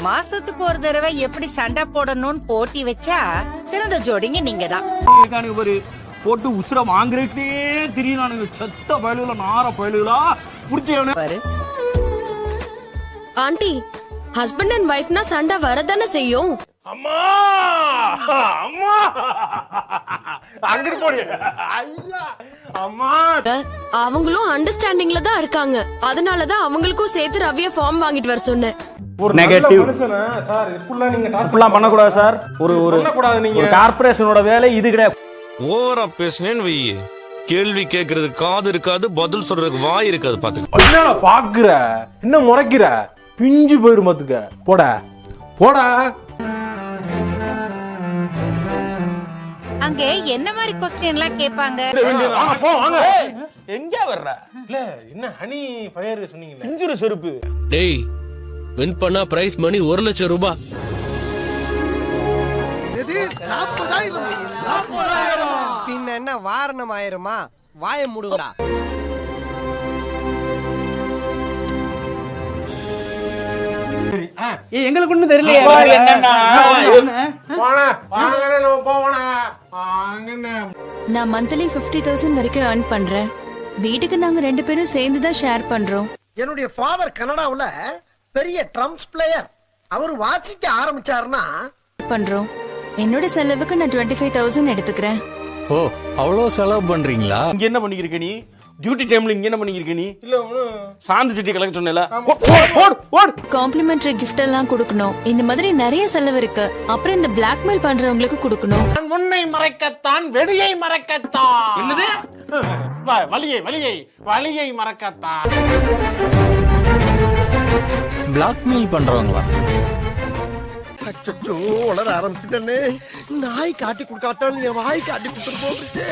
மாசத்துக்கு ஒரு தடவை எப்படி சண்டை போடணும்னு போட்டி வச்சா சிறந்த ஜோடிங்க நீங்க தான். ஒரு போட்டு உசுர வாங்குறே திரியனானுங்க செத்த பயலுல நார பயலுலா புடிச்சவனே பாரு. ஆண்டி, ஹஸ்பண்ட் அண்ட் வைஃப்னா சண்டை வரதானே செய்யும். அம்மா அம்மா அங்கிட்டு போடி. ஐயா அம்மா. அவங்களும் அண்டர்ஸ்டாண்டிங்ல தான் இருக்காங்க. அதனாலதான் அவங்களுக்கும் சேர்த்து ரவிய ஃபார்ம் வாங்கிட்டு வர சொன்னேன். ஒரு நெகட்டிவ் சார் இப்படிலாம் நீங்க இப்படிலாம் பண்ண கூடாது சார். ஒரு ஒரு கார்ப்பரேஷனோட வேலை இது கிடையாது. ஓவரா பேசுனேன்னு வை, கேள்வி கேட்கறதுக்கு காது இருக்காது, பதில் சொல்றதுக்கு வாய் இருக்காது. பாத்து என்ன பாக்குற, என்ன முறைக்கிற, பிஞ்சு போயிரும் பாத்துக்க. போட போட. அங்க என்ன மாதிரி கொஸ்டின் எல்லாம் கேட்பாங்க? எங்க வர்ற? இல்ல என்ன ஹனி ஃபயர் சொன்னீங்கல்ல, பிஞ்சுற செருப்பு. டேய், வின் பண்ணா பிரைஸ் மணி 1 லட்சம் ரூபாய். பின்ன என்ன வாரணம் ஆயிருமா? வாய முடுங்கடா. எங்களுக்கு ஒண்ணும் தெரியலையே. நான் மந்த்லி 50,000 வரைக்கும் earn பண்றேன். வீட்டுக்கு நாங்க 2 பேரும் சேர்ந்து தான் ஷேர் பண்றோம். என்னுடைய ஃபாதர் கனடாவுல பெரிய ட்ரம்ஸ் பிளேயர். அவர் வாசிக்க ஆரம்பிச்சாருன்னா பண்றோம். என்னோட செலவுக்கு நான் 25,000 எடுத்துக்கிறேன். ஓ, அவ்வளோ செலவு பண்றீங்களா? இங்க என்ன பண்ணிக்கிருக்க நீ? டியூட்டி டைம்ல இங்க என்ன பண்ணிக்கிருக்க நீ? இல்ல சாந்தி சிட்டி கலெக்ட் சொன்னேல. காம்ப்ளிமெண்டரி கிஃப்ட் எல்லாம் கொடுக்கணும். இந்த மாதிரி நிறைய செலவு இருக்கு. அப்புறம் இந்த பிளாக்மெயில் பண்றவங்களுக்கு கொடுக்கணும். உன்னை மறைக்கத்தான், வெடியை மறைக்கத்தான். என்னது? வலியை வலியை வலியை மறக்கத்தான். பிளாக்மெயில் பண்றவங்களா? அச்சோ, வளர ஆரம்பிச்சுட்டே. நாய் காட்டி கொடுக்காட்டாலும் என் வாய் காட்டி கொடுத்துட்டு போகுது.